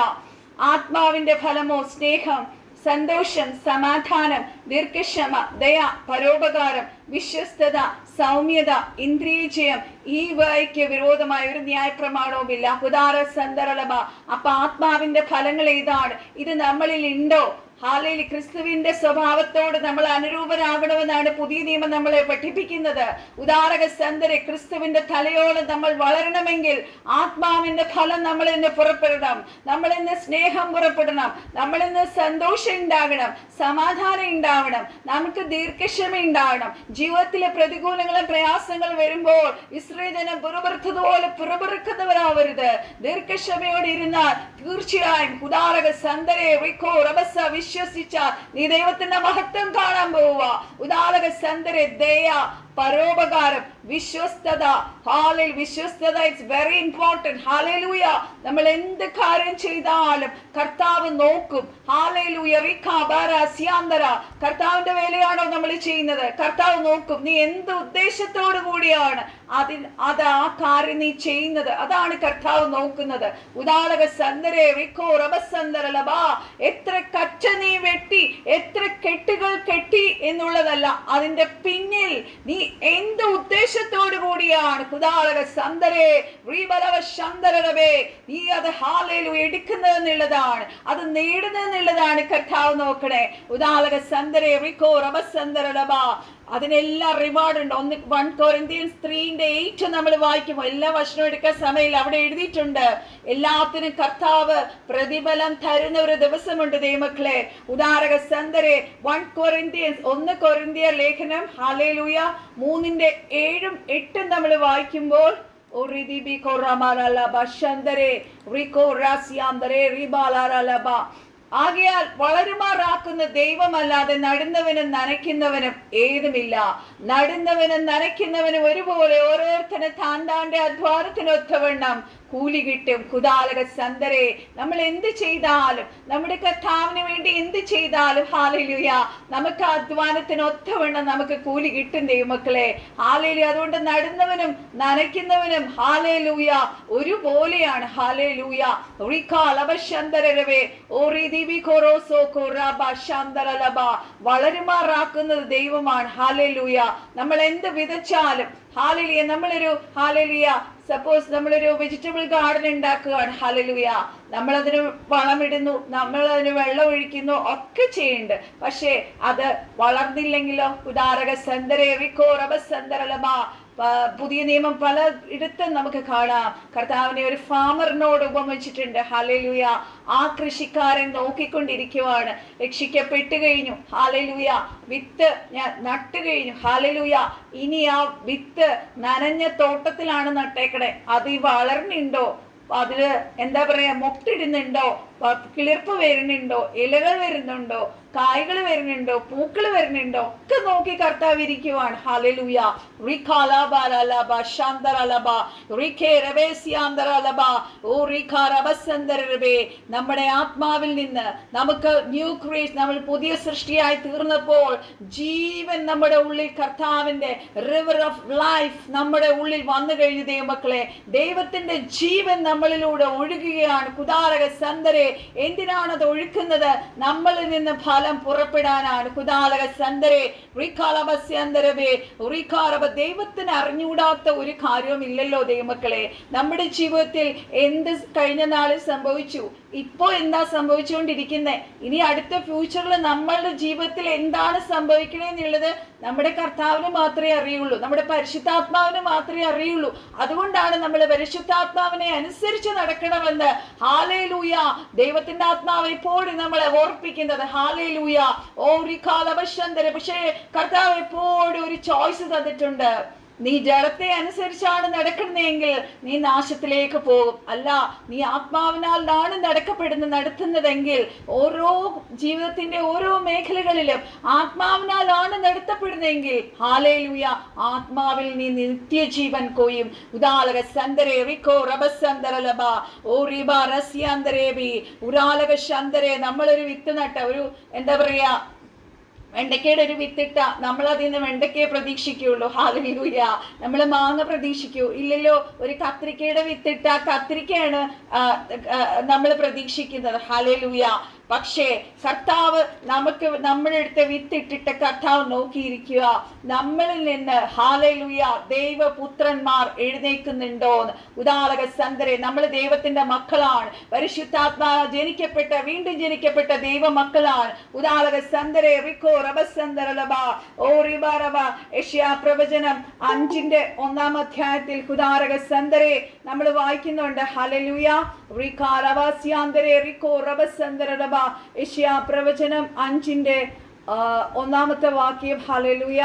ആത്മാവിന്റെ ഫലമോ സ്നേഹം, സന്തോഷം, സമാധാനം, ദീർഘക്ഷമ, ദയ, പരോപകാരം, വിശ്വസ്തത, സൗമ്യത, ഇന്ദ്രിയജയം. ഈ വയ്ക്ക് വിരോധമായ ഒരു ന്യായപ്രമാണവുമില്ല. ഉദാര സന്തരളഭ. അപ്പൊ ആത്മാവിന്റെ ഫലങ്ങൾ ഏതാണ്? ഇത് നമ്മളിൽ ഉണ്ടോ? ഹാലേലി. ക്രിസ്തുവിന്റെ സ്വഭാവത്തോട് നമ്മൾ അനുരൂപരാകണമെന്നാണ് പുതിയ നിയമം നമ്മളെ പഠിപ്പിക്കുന്നത്. ഉദാരക സന്തരെ ക്രിസ്തുവിന്റെ തലയോളം നമ്മൾ വളരണമെങ്കിൽ ആത്മാവിന്റെ ഫലം നമ്മളിൽ നിന്ന് പുറപ്പെടണം. നമ്മളിൽ നിന്ന് സ്നേഹം പുറപ്പെടണം. നമ്മളിൽ നിന്ന് സന്തോഷം ഉണ്ടാകണം, സമാധാനം ഉണ്ടാവണം, നമുക്ക് ദീർഘക്ഷമ ഉണ്ടാവണം. ജീവിതത്തിലെ പ്രതികൂലങ്ങളും പ്രയാസങ്ങൾ വരുമ്പോൾ ഇസ്രായേൽ ജനം പുറപ്പെടുത്തതുപോലെ പുറപ്പെടുക്കുന്നവരാവരുത്. ദീർഘക്ഷമയോടെ ഇരുന്നാൽ തീർച്ചയായും ഉദാരക സന്തരെ റിക്കോ റബസ വിശ്വസിച്ചാൽ നീ ദൈവത്തിന്റെ മഹത്വം കാണാൻ പോവുക. ഉദാരക സന്തരെ ദയ, പരോപകാരം, വിശ്വസ്തത. ഹാലേൽ വിശ്വസ്തത ഇറ്റ്സ് വെരി ഇമ്പോർട്ടന്റ്. ഹാലേലൂയ. നമ്മൾ എന്ത് കാര്യം ചെയ്താലും കർത്താവ് നോക്കും. ഹാലേലൂയ. കർത്താവിന്റെ വേലയാണോ നമ്മൾ ചെയ്യുന്നത്? കർത്താവ് നോക്കും. നീ എന്ത് ഉദ്ദേശത്തോടു കൂടിയാണ് അത് ആ കാര്യം നീ ചെയ്യുന്നത്, അതാണ് കർത്താവ് നോക്കുന്നത്. ഉദാരക സന്തരെ റിക്കോ റബസന്തരലബ. എത്ര കച്ച നീ വെട്ടി, എത്ര കെട്ടുകൾ കെട്ടി എന്നുള്ളതല്ല, അതിന്റെ പിന്നിൽ നീ എന്ത് ഉദ്ദേശത്തോടു കൂടിയാണ് കുദാരക സന്തരെ റീബലവ ശന്തരലബേ നീ അത് ഹാലേലൂയ എടുക്കുന്നതെന്നുള്ളതാണ്, അത് നേടുന്നതെന്നുള്ളതാണ് കർത്താവ് നോക്കണേ. ഉദാരക സന്തരെ റിക്കോ റബസന്തരലബ. അതിനെല്ലാം റിവാർഡ് ഉണ്ട്. 1 Corinthians 3:8 നമ്മൾ വായിക്കുമ്പോൾ, എല്ലാ വർഷവും എടുക്കാൻ സമയമില്ല, അവിടെ എഴുതിയിട്ടുണ്ട് എല്ലാത്തിനും കർത്താവ് പ്രതിഫലം തരുന്ന ഒരു ദിവസമുണ്ട് ദൈവമക്കളെ. ഉദാരക സന്തരെ 1 കൊരിന്ത്യർ ലേഖനം ഹല്ലേലൂയ 3:7-8 നമ്മൾ വായിക്കുമ്പോൾ ആകയാൽ വളരുമാറാക്കുന്ന ദൈവമല്ലാതെ നടുന്നവനും നനയ്ക്കുന്നവനും ഏതുമില്ല. നടുന്നവനും നനയ്ക്കുന്നവനും ഒരുപോലെ ഓരോരുത്തരും താൻ്റെ അധ്വാനത്തിനൊത്തവണ്ണം കൂലി കിട്ടും. കുദാലക സന്തരെ നമ്മൾ എന്ത് ചെയ്താലും, നമ്മുടെ കർത്താവിന് വേണ്ടി എന്ത് ചെയ്താലും ഹാലേലൂയ നമുക്ക് അധ്വാനത്തിന് ഒത്തവണ്ണം നമുക്ക് കൂലി കിട്ടും ദൈവമക്കളെ. ഹാലേലൂയ. അതുകൊണ്ട് നടുന്നവനും നനയ്ക്കുന്നവനും ഹാലേലൂയ ഒരുപോലെയാണ്. ഹാലേലൂയ. വളരുമാറാക്കുന്നത് ദൈവമാണ്. ഹാലേലൂയ. നമ്മൾ എന്ത് വിതച്ചാലും ഹാലേലൂയ. നമ്മളൊരു ഹാലേലൂയ സപ്പോസ് നമ്മളൊരു വെജിറ്റബിൾ ഗാർഡൻ ഉണ്ടാക്കുകയാണ്. ഹല്ലേലൂയ. നമ്മളതിന് വളമിടുന്നു, നമ്മളതിന് വെള്ളം ഒഴിക്കുന്നു, ഒക്കെ ചെയ്യുന്നുണ്ട്. പക്ഷേ അത് വളർന്നില്ലെങ്കിലോ? ഉദാരക സന്തരെ റിക്കോ റബസന്തരലബ. പുതിയ നിയമം പല ഇടത്തും നമുക്ക് കാണാം. കർത്താവിനെ ഒരു ഫാമറിനോട് ഉപമിച്ചിട്ടുണ്ട്. ഹല്ലേലൂയ. ആ കൃഷിക്കാരൻ നോക്കിക്കൊണ്ടിരിക്കുവാണ്. രക്ഷിക്കപ്പെട്ടു കഴിഞ്ഞു. ഹല്ലേലൂയ. വിത്ത് ഞാൻ നട്ടു കഴിഞ്ഞു. ഹല്ലേലൂയ. ഇനി ആ വിത്ത് നനഞ്ഞ തോട്ടത്തിലാണ് നട്ടേക്കണേ. അത് വളർന്നുണ്ടോ? അതില് എന്താ പറയാ, മൊട്ടിടുന്നുണ്ടോ? കിളിർപ്പ് വരുന്നുണ്ടോ? ഇലകൾ വരുന്നുണ്ടോ? കായ്കൾ വരുന്നുണ്ടോ? പൂക്കൾ വരുന്നുണ്ടോ? ഒക്കെ നോക്കി കർത്താവ് ഇരിക്കുവാണ്. ഹല്ലേലൂയ. നമ്മുടെ ആത്മാവിൽ നിന്ന് നമുക്ക് ന്യൂ ക്രിയേഷൻ, നമ്മൾ പുതിയ സൃഷ്ടിയായി തീർന്നപ്പോൾ ജീവൻ നമ്മുടെ ഉള്ളിൽ, കർത്താവിന്റെ റിവർ ഓഫ് ലൈഫ് നമ്മുടെ ഉള്ളിൽ വന്നു കഴിഞ്ഞു ദൈവമക്കളെ. ദൈവത്തിന്റെ ജീവൻ നമ്മളിലൂടെ ഒഴുകുകയാണ്. കുദാരക സന്തരെ. എന്തിനാണത് ഒഴുക്കുന്നത്? നമ്മളിൽ നിന്ന് ഫലം പുറപ്പെടാനാണ്. കുദാലക സന്തരെ റിഖാലബസ്യന്തരബേ റിഖാരബ. ദൈവത്തിന് അറിഞ്ഞൂടാത്ത ഒരു കാര്യവും ഇല്ലല്ലോ ദൈവമക്കളെ. നമ്മുടെ ജീവിതത്തിൽ എന്ത് കഴിഞ്ഞ നാളിൽ സംഭവിച്ചു, ഇപ്പോൾ എന്താ സംഭവിച്ചുകൊണ്ടിരിക്കുന്നത്, ഇനി അടുത്ത ഫ്യൂച്ചറിൽ നമ്മളുടെ ജീവിതത്തിൽ എന്താണ് സംഭവിക്കണേന്നുള്ളത് നമ്മുടെ കർത്താവിന് മാത്രമേ അറിയുള്ളൂ, നമ്മുടെ പരിശുദ്ധാത്മാവിന് മാത്രമേ അറിയുള്ളൂ. അതുകൊണ്ടാണ് നമ്മൾ പരിശുദ്ധാത്മാവിനെ അനുസരിച്ച് നടക്കണമെന്ന് ഹാലേലൂയ ദൈവത്തിന്റെ ആത്മാവ് എപ്പോഴും നമ്മളെ ഓർപ്പിക്കുന്നത്. ഹാലേലൂയ. ഓ റിഖാലവശന്തര. പക്ഷേ കർത്താവ് എപ്പോഴും ഒരു ചോയ്സ് തന്നിട്ടുണ്ട്. നീ ജഡത്തെ അനുസരിച്ചാണ് നടക്കുന്നതെങ്കിൽ നീ നാശത്തിലേക്ക് പോകും. അല്ല, നീ ആത്മാവിനാലാണ് നടത്തുന്നതെങ്കിൽ ഓരോ ജീവിതത്തിന്റെ ഓരോ മേഖലകളിലും ആത്മാവിനാലാണ് നടത്തപ്പെടുന്നതെങ്കിൽ ഹാലേലൂയ ആത്മാവിൽ നീ നിത്യജീവൻ കൊയ്യും. ഉദാലക സന്തരേ റിക്കോ റബസന്തരലബ ഓ റിബ റസ്യാന്തരേബി ഉരാലക ശന്തരേ. നമ്മളൊരു വിത്ത് നട്ട ഒരു എന്താ പറയാ വെണ്ടക്കയുടെ ഒരു വിത്തിട്ട നമ്മൾ അതിൽ നിന്ന് വെണ്ടക്കയെ പ്രതീക്ഷിക്കുള്ളൂ. ഹാലേലൂയ. നമ്മൾ മാങ്ങ പ്രതീക്ഷിക്കൂ ഇല്ലല്ലോ. ഒരു കത്രിക്കയുടെ വിത്തിട്ട കത്രിക്കയാണ് നമ്മൾ പ്രതീക്ഷിക്കുന്നത്. ഹാലേലൂയ. പക്ഷേ കർത്താവ് നമ്മുടെ അടുത്ത് വിത്തിട്ടിട്ട് കർത്താവ് നോക്കിയിരിക്കുക, നമ്മളിൽ നിന്ന് ഹാലേലൂയ ദൈവപുത്രന്മാർ എഴുന്നേൽക്കുന്നുണ്ടോന്ന്. ഉദാലക സന്തരെ. നമ്മൾ ദൈവത്തിന്റെ മക്കളാണ്, പരിശുദ്ധാത്മാവ് വീണ്ടും ജനിക്കപ്പെട്ട ദൈവ മക്കളാണ്. ഉദാലക സന്തരെ റിക്കോ റബസന്തരലബ ഓ റിബാരബ. യെശയ്യാ പ്രവചനം 5:1 ഉദാലക സന്തരെ നമ്മൾ വായിക്കുന്നുണ്ട്. ഹാലേലൂയ. റിക്കാ റബസ്യാന്തരെ റിക്കോ റബസന്തരലബ. യെശയ്യാ പ്രവചനം 5:1 ഹാലേലൂയ.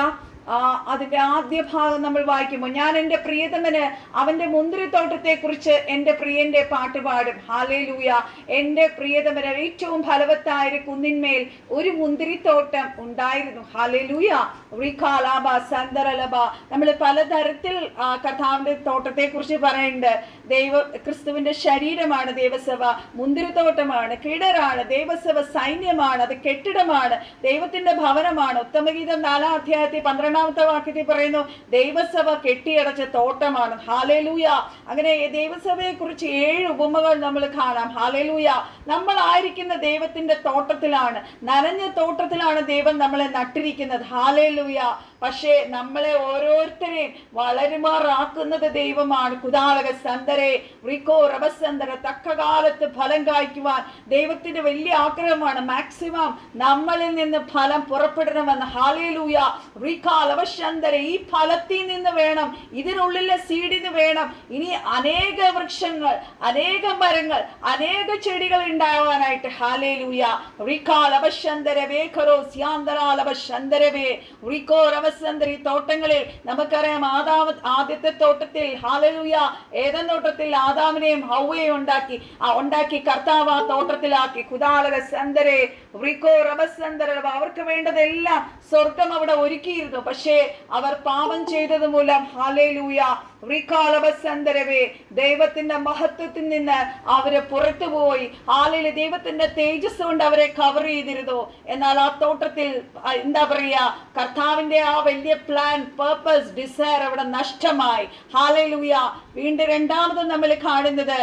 അതിന്റെ ആദ്യ ഭാഗം നമ്മൾ വായിക്കുമ്പോൾ, ഞാൻ എൻ്റെ പ്രിയതമന് അവന്റെ മുന്തിരിത്തോട്ടത്തെ കുറിച്ച് എൻ്റെ പ്രിയന്റെ പാട്ട് പാടും. ഹാലേലൂയ. എൻ്റെ പ്രിയതമന് ഏറ്റവും ഫലവത്തായ കുന്നിന്മേൽ ഒരു മുന്തിരിത്തോട്ടം ഉണ്ടായിരുന്നു. ഹാലേലൂയ. റിഖാലാബ സന്തരലബ. നമ്മൾ പലതരത്തിൽ കർത്താവിന്റെ തോട്ടത്തെ കുറിച്ച് പറയുന്നുണ്ട്. ക്രിസ്തുവിന്റെ ശരീരമാണ് ദേവസഭ, മുന്തിരിത്തോട്ടമാണ്, കിടറാണ്, ദേവസഭ സൈന്യമാണ്, അത് കെട്ടിടമാണ്, ദൈവത്തിന്റെ ഭവനമാണ്. ഉത്തമഗീതം 4:12 പറയുന്നു, ദൈവസഭ കെട്ടിയടച്ച തോട്ടമാണ്. ഹാലേലൂയ. അങ്ങനെ ദൈവസഭയെ കുറിച്ച് 7 ഉപമകൾ നമ്മൾ കാണാം. ഹാലേലൂയ. നമ്മളായിരിക്കുന്ന ദൈവത്തിന്റെ തോട്ടത്തിലാണ്, നനഞ്ഞ തോട്ടത്തിലാണ് ദൈവം നമ്മളെ നട്ടിരിക്കുന്നത്. ഹാലേലൂയ. പക്ഷേ നമ്മളെ ഓരോരുത്തരെയും വളരുമാറാക്കുന്നത് ദൈവമാണ്. കുദാലക സന്തരെ റിക്കോ റബസന്തര. തക്ക കാലത്ത് ഫലം കായ്ക്കുവാൻ ദൈവത്തിന്റെ വലിയ ആഗ്രഹമാണ്. മാക്സിമം നമ്മളിൽ നിന്ന് ഫലം പുറപ്പെടണമെന്ന്. ഹാലേലൂയ. റിക്കാലവശന്തര. ഈ ഫലത്തിൽ നിന്ന് വേണം, ഇതിനുള്ളിലെ സീഡിന് വേണം ഇനി അനേക വൃക്ഷങ്ങൾ, അനേക മരങ്ങൾ, അനേക ചെടികൾ ഉണ്ടാവാനായിട്ട്. ഹാലേലൂയ. റിക്കാലവശന്തര വേഖരോ സ്യാന്തരാലവശന്തരവേ റിക്കോ റബസന്തര. ഈ തോട്ടങ്ങളിൽ നമുക്കറിയാം, ആദ്യത്തെ തോട്ടത്തിൽ ഹാലേലൂയ ഏദൻ തോട്ടത്തിൽ ആദാമിനെയും ഹൗവയെയും ഉണ്ടാക്കി കർത്താവ് ആ തോട്ടത്തിലാക്കി. കുദാലക സന്തരെ റിക്കോ റബസന്തര. അവർക്ക് വേണ്ടതെല്ലാം സ്വർഗം അവിടെ ഒരുക്കിയിരുന്നു. പക്ഷേ അവർ പാപം ചെയ്തത് മൂലം ഹാലേലൂയ റിക്കാലബസന്തരവേ ദൈവത്തിന്റെ മഹത്വത്തിൽ നിന്ന് അവര് പുറത്തുപോയി. ഹാലേലൂയ. ദൈവത്തിന്റെ തേജസ് കൊണ്ട് അവരെ കവർ ചെയ്തിരുന്നു. എന്നാൽ ആ തോട്ടത്തിൽ എന്താ പറയാ, കർത്താവിന്റെ ആ വലിയ പ്ലാൻ, പർപ്പസ്, ഡിസയർ അവിടെ നഷ്ടമായി. ഹാലേലൂയ. വീണ്ടും രണ്ടാമത് നമ്മൾ കാണുന്നത്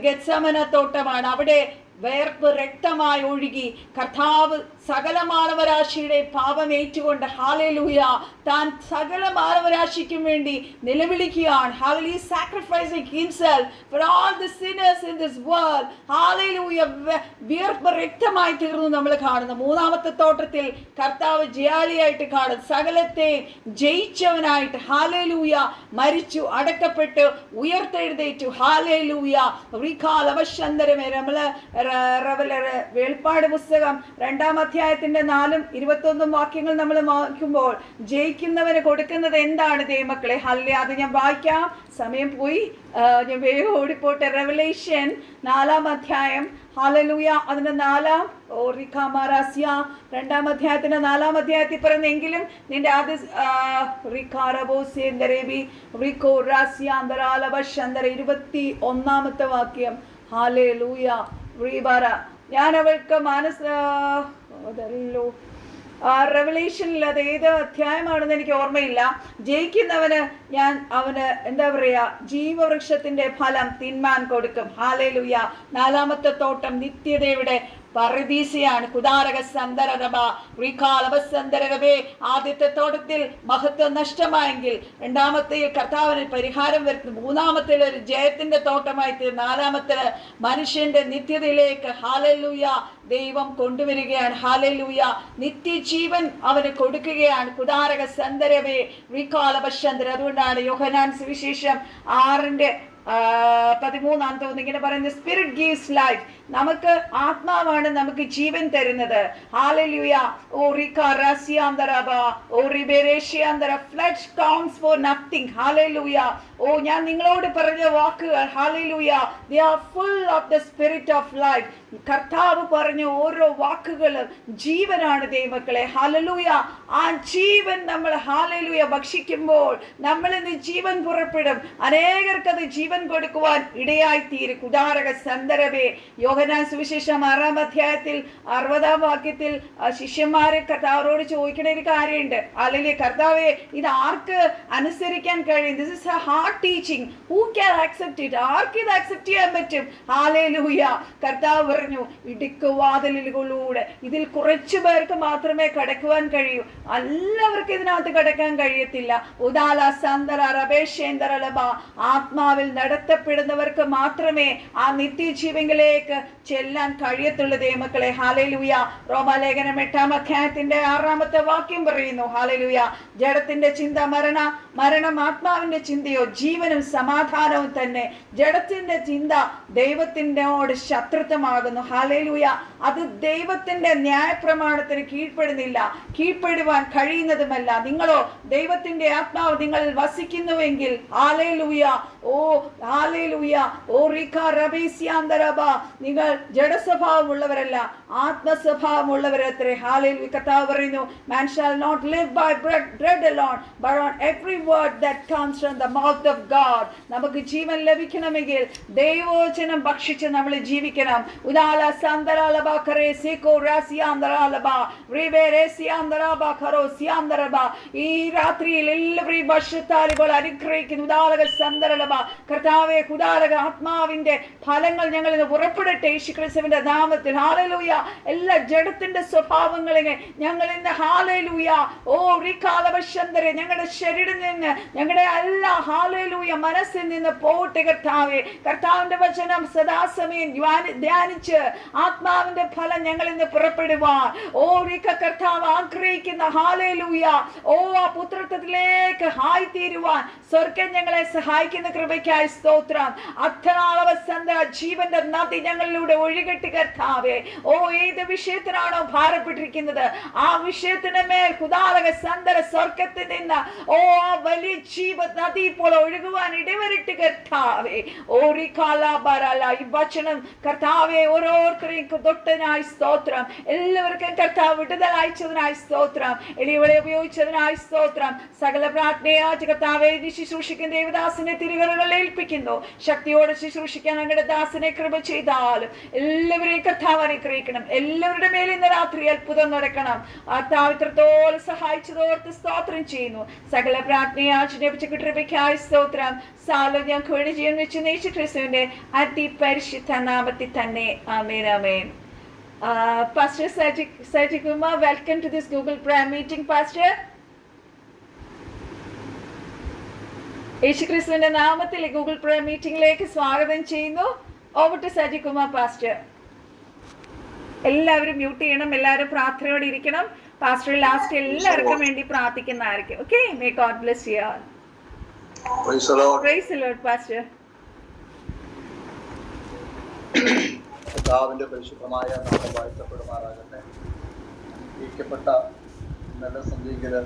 ഗെത്സമന തോട്ടമാണ്. അവിടെ വേർപ്പ് രക്തമായി ഒഴുകി കർത്താവ് സകല മാനവരാശിയുടെ പാപം ഏറ്റുകൊണ്ട് ഹാലേലൂയ താൻ സകല മാനവരാശിക്കും വേണ്ടി നിലവിളിക്കുകയാണ്. Hallelujah. Sacrificing himself for all the sinners in this world. Hallelujah. വിയർപ്പ് രക്തമായി തീർന്നു നമ്മൾ കാണുന്നു. മൂന്നാമത്തെ തോട്ടത്തിൽ കർത്താവ് ജയാളിയായിട്ട് കാണുന്നു, സകലത്തെയും ജയിച്ചവനായിട്ട്. ഹാലേലൂയ. മരിച്ചു, അടക്കപ്പെട്ടു, ഉയർത്തെഴുന്നേറ്റു. ഹാലേലൂയ. റിഖാലവശന്തരമേ. വെളിപ്പാട് പുസ്തകം 2:4-21 നമ്മൾ വായിക്കുമ്പോൾ ജയിക്കുന്നവന് കൊടുക്കുന്നത് എന്താണ് ദൈവമക്കളെ? ഹല്ലേലൂയ. അത് ഞാൻ വായിക്കാം, സമയം പോയി, ഞാൻ വേഗം ഓടിപ്പോട്ടെ. Revelation 4-ാം hallelujah. അതിന്റെ 2-ാം അധ്യായത്തിൽ പറയുന്നെങ്കിലും നിന്റെ ആദ്യ 21-ാമത്തെ വാക്യം. ഹാലലൂയ. ഞാൻ അവൾക്ക് അതല്ലോ റെവലേഷനിൽ അത് ഏത് അധ്യായമാണെന്ന് എനിക്ക് ഓർമ്മയില്ല. ജയിക്കുന്നവന് ഞാൻ അവന് എന്താ പറയാ, ജീവവൃക്ഷത്തിന്റെ ഫലം തിന്മാൻ കൊടുക്കും. ഹാലേലൂയ. 4-ാമത്തെ തോട്ടം നിത്യതയുടെ പറുദീസയാണ്. കുദാരക സന്ദരബ റീകാലവസന്ദരബേ. ആദ്യത്തെ തോട്ടത്തിൽ മഹത്വം നഷ്ടമായെങ്കിൽ രണ്ടാമത്തെ കർത്താവിന് പരിഹാരം വരുത്തുന്നു. മൂന്നാമത്തെ ഒരു ജയത്തിന്റെ തോട്ടമായി തീർന്നു. നാലാമത്തെ മനുഷ്യന്റെ നിത്യതയിലേക്ക് ഹല്ലേലൂയ ദൈവം കൊണ്ടുവരികയാണ്. ഹല്ലേലൂയ നിത്യജീവൻ അവന് കൊടുക്കുകയാണ്. കുദാരക സന്ദരബേ റീകാലവസന്ദര. അതുകൊണ്ടാണ് യോഹന്നാൻ സുവിശേഷം 6:13 തോന്നുന്നു ഇങ്ങനെ പറയുന്നത്, സ്പിരിറ്റ് ഗീവ്സ് ലൈഫ്. നമുക്ക് ആത്മാവാണ് നമുക്ക് ജീവൻ തരുന്നത്. ഹല്ലേലൂയ. ഓ റികാരാസിയാന്തരബ ഓ റിബേരേഷിയാന്തര. Flesh counts for nothing. Hallelujah. Oh ഞാൻ നിങ്ങളോട് പറഞ്ഞ വാക്കുകൾ hallelujah they are full of the spirit of life. കർത്താവ് പറഞ്ഞ ഓരോ വാക്കുകളും ജീവനാണ് ദൈവമക്കളെ. ഹല്ലേലൂയ. ആ ജീവൻ നമ്മൾ ഹല്ലേലൂയ ഭക്ഷിക്കുമ്പോൾ നമ്മളിൽ നിന്ന് ജീവൻ പുറപ്പെടും. അനേകർക്ക് അത് ജീവൻ കൊടുക്കുവാൻ ഇടയായി തീരും. കുദാരക സന്ദരബേ. യോഹന്നാൻ സുവിശേഷം 6:60 ശിഷ്യന്മാരെ കർത്താവോട് ചോദിക്കുന്ന ഒരു കാര്യമുണ്ട്. അല്ലെങ്കിൽ കർത്താവേ ഇത് ആർക്ക് അനുസരിക്കാൻ കഴിയും? This is a hard teaching. Who can accept it? ആർക്ക് ഇത് അക്സെപ്റ്റ് ചെയ്യാൻ പറ്റും? ഹല്ലേലൂയ. കർത്താവ് പറഞ്ഞു ഇടുക്കുവാതിലുകളിലൂടെ ഇതിൽ കുറച്ചു പേർക്ക് മാത്രമേ കടക്കുവാൻ കഴിയൂ. എല്ലാവർക്കും ഇതിനകത്ത് കടക്കാൻ കഴിയത്തില്ല. ഉദാല സന്ദര റബേഷേന്ദരലബ. ആത്മാവിൽ നടത്തപ്പെടുന്നവർക്ക് മാത്രമേ ആ നിത്യജീവനിലേക്ക് ചെല്ലാൻ കഴിയത്തുള്ളൂ ദൈവമക്കളെ. ഹല്ലേലൂയ. റോമാലേഖനം 8:6 വാക്യം പറയുന്നു. ഹല്ലേലൂയ. ജഡത്തിന്റെ ചിന്ത മരണം, ആത്മാവിന്റെ ചിന്തയോ ജീവനും സമാധാനവും തന്നെ. ജഡത്തിന്റെ ചിന്ത ദൈവത്തിനോട് ശത്രുത്വമാകുന്നു. ഹല്ലേലൂയ. അത് ദൈവത്തിന്റെ ന്യായപ്രമാണത്തിന് കീഴ്പ്പെടുന്നില്ല, കീഴ്പ്പെടുവാൻ കഴിയുന്നതുമല്ല. നിങ്ങളോ ദൈവത്തിന്റെ ആത്മാവ് നിങ്ങളിൽ വസിക്കുന്നുവെങ്കിൽ ഹല്ലേലൂയ. ഓ ഹല്ലേലൂയ. ഓ റികാരബേസിയാന്തരബ. നിങ്ങൾ ജഡസ്വഭാവമുള്ളവരല്ല, ആത്മസ്വഭാവമുള്ളവരത്രേ. ഹല്ലേലൂയ. കർത്താവ് പറയുന്നു, man shall not live by bread alone but on every word that comes from the mouth of God. നമുക്ക് ജീവൻ ലഭിക്കണമെങ്കിൽ ദൈവവചനം ഭക്ഷിച്ച് നമ്മൾ ജീവിക്കണം. ഉദാല സന്ദരാലബ കരേ സേകോ രാസിയാന്തരാലബ റിബേരേസിയാന്തരാബ കരോ സിയാന്തരബ. ഈ രാത്രിയിൽ എല്ലാവരെയും ഭക്ഷ്യത്താൽ ഇപ്പോൾ അനുഗ്രഹിക്കുന്നു. ഉദാലക സന്ദരലബ. കർത്താവേ കുദാലക ആത്മാവിന്റെ ഫലങ്ങൾ ഞങ്ങളിൽ നിന്ന് പുറപ്പെടട്ടെ യേശുക്രിസ്തുവിന്റെ നാമത്തിൽ. ഹല്ലേലൂയ. എല്ലാ ജഡത്തിന്റെ സ്വഭാവങ്ങളെ ഞങ്ങൾ ഇന്ന് ഹല്ലേലൂയ ഓ റികാലവശന്തരെ ഞങ്ങളുടെ ശരീരത്തിൽ നിന്ന് ഞങ്ങളുടെ എല്ലാ ഹല്ലേലൂയ മനസ്സിൽ നിന്ന് പോട്ടെ കർത്താവേ. കർത്താവിന്റെ വചനം സദാസമയം ധ്യാനിച്ച് ആത്മാവിന്റെ ഫലം ഞങ്ങളിൽ നിന്ന് പുറപ്പെടുവാൻ ഓ കർത്താവ് ആഗ്രഹിക്കുന്ന ഹല്ലേലൂയ ഓ ആ പുത്രത്വത്തിലേക്ക് ആയിത്തീരുവാൻ സ്വർഗ്ഗം ഞങ്ങളെ സഹായിക്കുന്ന കൃപയ്ക്കായി സ്തോത്രം. അത്തനാളവസന്ത ജീവന്റെ നദി ഞങ്ങളിലൂടെ ഒഴുകട്ടെ കർത്താവേ. ഓ ഏത് വിഷയത്തിനാണോ ഭാരപ്പെട്ടിരിക്കുന്നത് ആ വിഷയത്തിന് മേൽ കുദാലക സന്ദര സ്വർഗത്തിൽ നിന്ന് ഓ ആ വലിയ ജീവ നദി ഇപ്പോൾ ഒഴുകുവാൻ ഇടവരട്ടെ കർത്താവേ. ഓ റികാലബരല. ഈ വചനം കർത്താവേ ഓരോരുത്തരെയും തൊട്ടതിനായി സ്തോത്രം. എല്ലാവർക്കും കർത്താവ് വിടുതൽ അയച്ചതിനായി സ്തോത്രം. എളിയവളെ ഉപയോഗിച്ചതിനായി സ്തോത്രം. സകല പ്രാർത്ഥനയായിട്ട് കർത്താവേ ശുശ്രൂഷിക്കുന്ന ദേവദാസിനെ തിരുകരങ്ങളിൽ ഏൽപ്പിക്കുന്നു. ശക്തിയോടെ ശുശ്രൂഷിക്കാൻ ഞങ്ങളുടെ ദാസനെ കൃപ ചെയ്താലും എല്ലാവരെയും കർത്താവ് അനുഗ്രഹിക്കണം. എല്ലാവരുടെ മേൽ ഇന്ന് രാത്രി അത്ഭുതം നടക്കണം. കർത്താവ് ഇത്രത്തോളം സഹായിച്ചതോർത്ത് സ്തോത്രം ചെയ്യുന്നു. സകല പ്രാർത്ഥനയായിട്ട് കൃപയ്ക്കായി സ്തോത്രം. സാലോ ഞങ്ങൾക്ക് വേണ്ടി ജീവൻ വെച്ച് യേശുക്രിസ്തുവിന്റെ അതിപരിശുദ്ധ നാമത്തിൽ തന്നെ. ആമേൻ ആമേൻ. Pastor Sajid Kumar, welcome to this Google prayer meeting, Pastor. യേശുക്രിസ്തുവിന്റെ നാമത്തിൽ ഗൂഗിൾ പ്രയർ മീറ്റിംഗിലേക്ക് സ്വാഗതം ചെയ്യുന്നു. Over to Saji Kumar pastor. എല്ലാവരും മ്യൂട്ട് ചെയ്യണം. എല്ലാവരും പ്രാർത്ഥനയോടെ ഇരിക്കണം. പാസ്റ്റർ ലാസ്റ്റ് എല്ലാവർക്കും വേണ്ടി പ്രാർത്ഥിക്കുന്നതായിരിക്കും. Okay, may God bless you all. Praise the Lord pastor.
കർത്താവിന്റെ പരിശുദ്ധമായ നാമം വാഴ്ത്തപ്പെടുമാറാകട്ടെ. അനുഗ്രഹിക്കപ്പെട്ട നല്ല സന്ധികര്